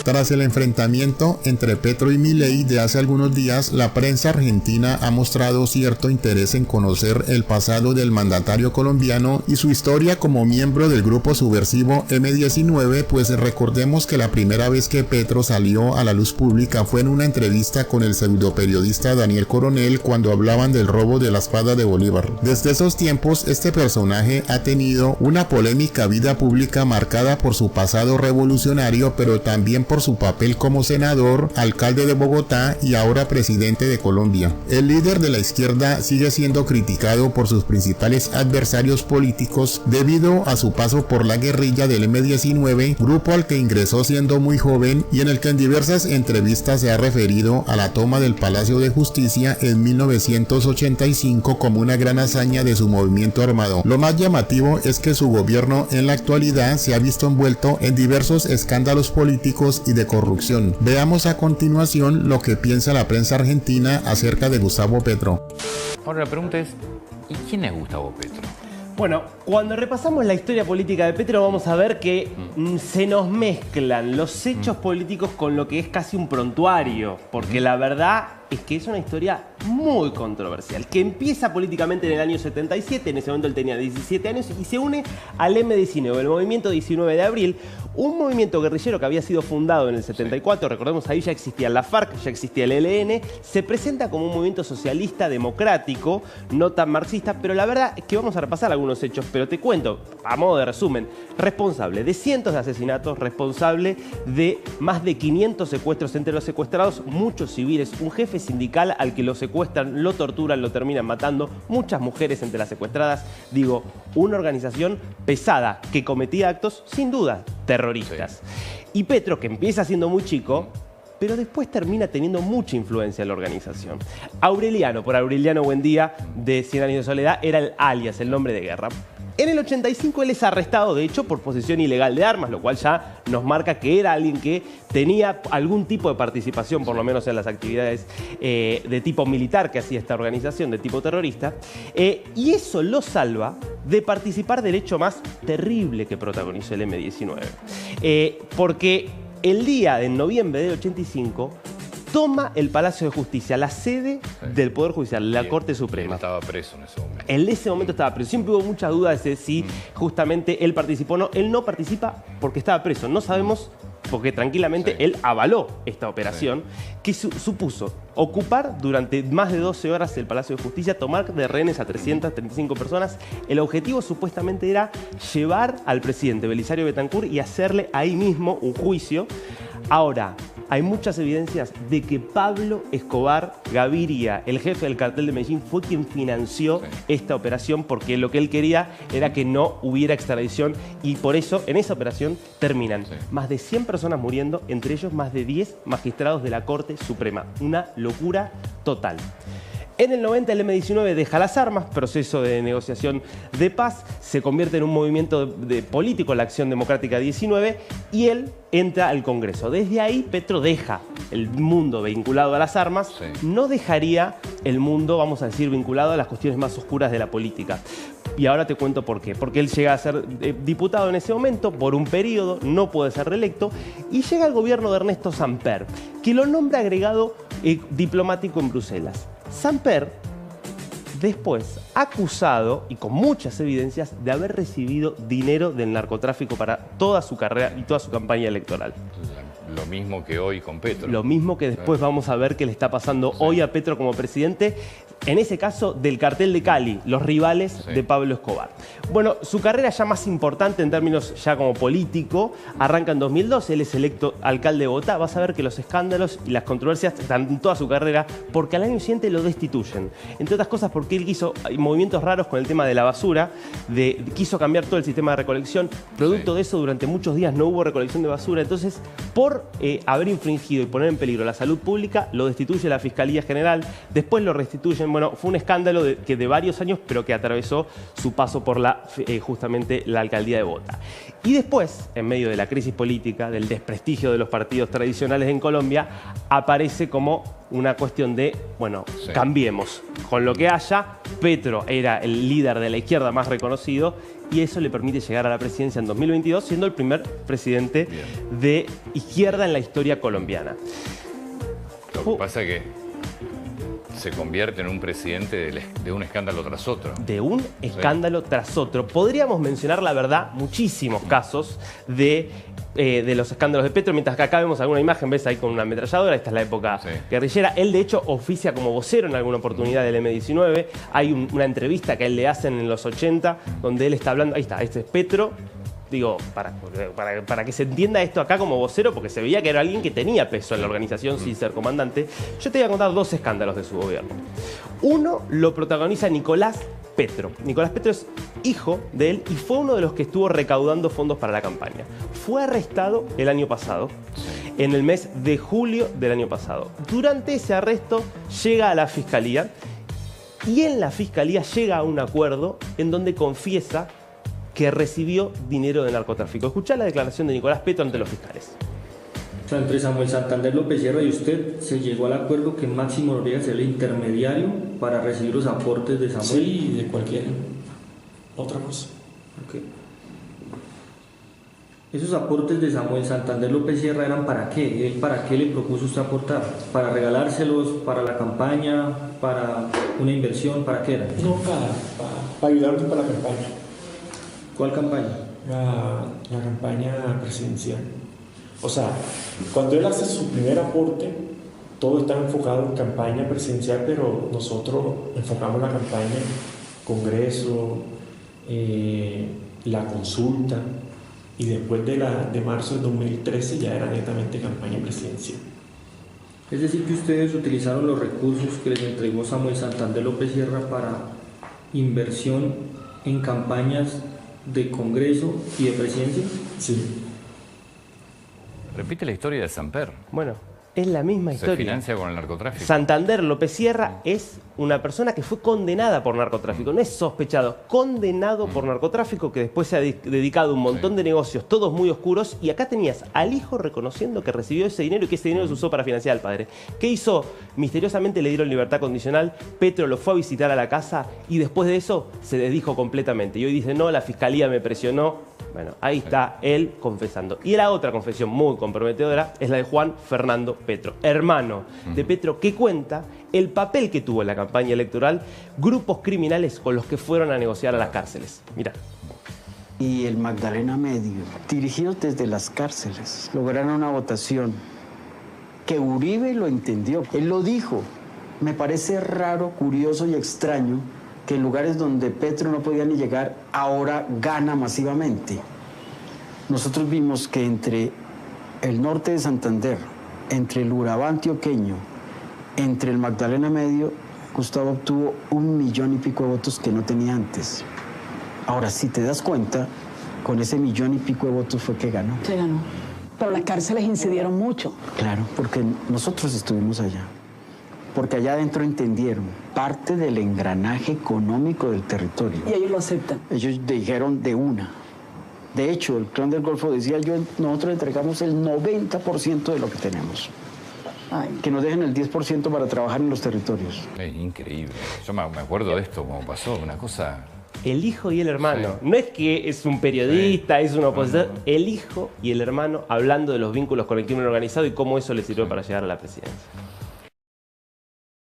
Tras el enfrentamiento entre Petro y Milei de hace algunos días, la prensa argentina ha mostrado cierto interés en conocer el pasado del mandatario colombiano y su historia como miembro del grupo subversivo M-19, pues recordemos que la primera vez que Petro salió a la luz pública fue en una entrevista con el pseudoperiodista Daniel Coronel cuando hablaban del robo de la espada de Bolívar. Desde esos tiempos, este personaje ha tenido una polémica vida pública marcada por su pasado revolucionario, pero también por su papel como senador, alcalde de Bogotá y ahora presidente de Colombia. El líder de la izquierda sigue siendo criticado por sus principales adversarios políticos debido a su paso por la guerrilla del M-19, grupo al que ingresó siendo muy joven y en el que en diversas entrevistas se ha referido a la toma del Palacio de Justicia en 1985 como una gran hazaña de su movimiento armado. Lo más llamativo es que su gobierno en la actualidad se ha visto envuelto en diversos escándalos políticos y de corrupción. Veamos a continuación lo que piensa la prensa argentina acerca de Gustavo Petro. Ahora la pregunta es, ¿y quién es Gustavo Petro? Bueno, cuando repasamos la historia política de Petro vamos a ver que se nos mezclan los hechos políticos con lo que es casi un prontuario, porque la verdad es que es una historia muy controversial, que empieza políticamente en el año 77, en ese momento él tenía 17 años, y se une al M-19, el movimiento 19 de abril, un movimiento guerrillero que había sido fundado en el 74, recordemos ahí ya existía la FARC, ya existía el ELN, se presenta como un movimiento socialista, democrático, no tan marxista, pero la verdad es que vamos a repasar algunos hechos, pero te cuento, a modo de resumen, responsable de cientos de asesinatos, responsable de más de 500 secuestros, entre los secuestrados muchos civiles, un jefe sindical al que lo secuestran, lo torturan, lo terminan matando, muchas mujeres entre las secuestradas, digo, una organización pesada que cometía actos sin duda terroristas. Sí. Y Petro, que empieza siendo muy chico, pero después termina teniendo mucha influencia en la organización. Aureliano, por Aureliano Buendía, de 100 años de soledad, era el alias, el nombre de guerra. En el 85 él es arrestado, de hecho, por posesión ilegal de armas, lo cual ya nos marca que era alguien que tenía algún tipo de participación, por lo menos en las actividades de tipo militar que hacía esta organización, de tipo terrorista, y eso lo salva de participar del hecho más terrible que protagonizó el M-19. Porque el día de noviembre del 85 toma el Palacio de Justicia, la sede del Poder Judicial, la Corte Suprema. Él estaba preso en ese momento. En ese momento estaba preso. Siempre hubo muchas dudas de si justamente él participó o no. Él no participa porque estaba preso. No sabemos porque tranquilamente él avaló esta operación que supuso ocupar durante más de 12 horas el Palacio de Justicia, tomar de rehenes a 335 personas. El objetivo supuestamente era llevar al presidente Belisario Betancur y hacerle ahí mismo un juicio. Ahora, hay muchas evidencias de que Pablo Escobar Gaviria, el jefe del cartel de Medellín, fue quien financió esta operación porque lo que él quería era que no hubiera extradición y por eso en esa operación terminan más de 100 personas muriendo, entre ellos más de 10 magistrados de la Corte Suprema. Una locura total. En el 90 el M-19 deja las armas, proceso de negociación de paz, se convierte en un movimiento político, la Acción Democrática 19, y él entra al Congreso. Desde ahí Petro deja el mundo vinculado a las armas, no dejaría el mundo, vamos a decir, vinculado a las cuestiones más oscuras de la política. Y ahora te cuento por qué. Porque él llega a ser diputado en ese momento, por un periodo, no puede ser reelecto, y llega al gobierno de Ernesto Samper, que lo nombra agregado diplomático en Bruselas. Samper, después acusado, y con muchas evidencias, de haber recibido dinero del narcotráfico para toda su carrera y toda su campaña electoral. Lo mismo que hoy con Petro. Lo mismo que después vamos a ver que le está pasando hoy a Petro como presidente, en ese caso del cartel de Cali, los rivales de Pablo Escobar. Bueno, su carrera ya más importante en términos ya como político arranca en 2012, él es electo alcalde de Bogotá. Vas a ver que los escándalos y las controversias están en toda su carrera porque al año siguiente lo destituyen. Entre otras cosas porque él hizo movimientos raros con el tema de la basura, quiso cambiar todo el sistema de recolección. Producto de eso, durante muchos días no hubo recolección de basura. Entonces, por haber infringido y poner en peligro la salud pública, lo destituye la Fiscalía General, después lo restituyen. Bueno, fue un escándalo de varios años, pero que atravesó su paso por justamente la alcaldía de Bogotá. Y después, en medio de la crisis política, del desprestigio de los partidos tradicionales en Colombia, aparece como una cuestión de, bueno, Sí. cambiemos con lo que haya. Petro era el líder de la izquierda más reconocido y eso le permite llegar a la presidencia en 2022, siendo el primer presidente Bien. de izquierda en la historia colombiana. Lo que pasa es que se convierte en un presidente de un escándalo tras otro. De un escándalo tras otro. Podríamos mencionar, la verdad, muchísimos casos de los escándalos de Petro, mientras que acá vemos alguna imagen, ves ahí con una ametralladora, esta es la época Sí. guerrillera. Él, de hecho, oficia como vocero en alguna oportunidad del M-19. Hay una entrevista que a él le hacen en los 80, donde él está hablando, ahí está, este es Petro. Digo, para que se entienda esto acá como vocero, porque se veía que era alguien que tenía peso en la organización sin ser comandante. Yo te voy a contar dos escándalos de su gobierno. Uno lo protagoniza Nicolás Petro. Nicolás Petro es hijo de él y fue uno de los que estuvo recaudando fondos para la campaña. Fue arrestado el año pasado, en el mes de julio del año pasado. Durante ese arresto llega a la fiscalía y en la fiscalía llega a un acuerdo en donde confiesa que recibió dinero de narcotráfico. Escuchá la declaración de Nicolás Petro ante los fiscales. O sea, entre Samuel Santander López Sierra y usted se llegó al acuerdo que Máximo Noriega sea el intermediario para recibir los aportes de Samuel. Sí, de cualquier otra cosa. Ok. ¿Esos aportes de Samuel Santander López Sierra eran para qué? ¿Él para qué le propuso usted aportar? ¿Para regalárselos? ¿Para la campaña? ¿Para una inversión? ¿Para qué era? No, para ayudarnos para la campaña. ¿Cuál campaña? La campaña presidencial. O sea, cuando él hace su primer aporte, todo está enfocado en campaña presidencial, pero nosotros enfocamos la campaña, Congreso, la consulta, y después de marzo de 2013 ya era netamente campaña presidencial. Es decir, que ustedes utilizaron los recursos que les entregó Samuel Santander López Sierra para inversión en campañas de Congreso y de presidencia. Sí. Repite la historia de Samper. Bueno, es la misma Se historia. financia con el narcotráfico. Santander López Sierra es una persona que fue condenada por narcotráfico, no es sospechado, condenado por narcotráfico, que después se ha dedicado a un montón de negocios, todos muy oscuros, y acá tenías al hijo reconociendo que recibió ese dinero y que ese dinero se usó para financiar al padre. ¿Qué hizo? Misteriosamente le dieron libertad condicional, Petro lo fue a visitar a la casa y después de eso se desdijo completamente. Y hoy dice, no, la fiscalía me presionó. Bueno, ahí está él confesando. Y la otra confesión muy comprometedora es la de Juan Fernando Petro, hermano de Petro, que cuenta el papel que tuvo en la campaña electoral grupos criminales con los que fueron a negociar a las cárceles. Mirá. Y el Magdalena Medio, dirigidos desde las cárceles, lograron una votación que Uribe lo entendió. Él lo dijo. Me parece raro, curioso y extraño que en lugares donde Petro no podía ni llegar, ahora gana masivamente. Nosotros vimos que entre el norte de Santander, entre el Urabá antioqueño, entre el Magdalena Medio, Gustavo obtuvo 1 millón y pico de votos que no tenía antes. Ahora, si te das cuenta, con ese 1 millón y pico de votos fue que ganó. Se ganó. Pero las cárceles incidieron mucho. Claro, porque nosotros estuvimos allá. Porque allá adentro entendieron parte del engranaje económico del territorio. Y ellos lo aceptan. Ellos dijeron de una. De hecho, el Clan del Golfo decía nosotros entregamos el 90% de lo que tenemos. Ay. Que nos dejen el 10% para trabajar en los territorios. Es increíble. Yo me acuerdo de esto, como pasó, una cosa... El hijo y el hermano. No es que es un periodista, es un opositor. El hijo y el hermano hablando de los vínculos con el crimen organizado y cómo eso le sirvió para llegar a la presidencia.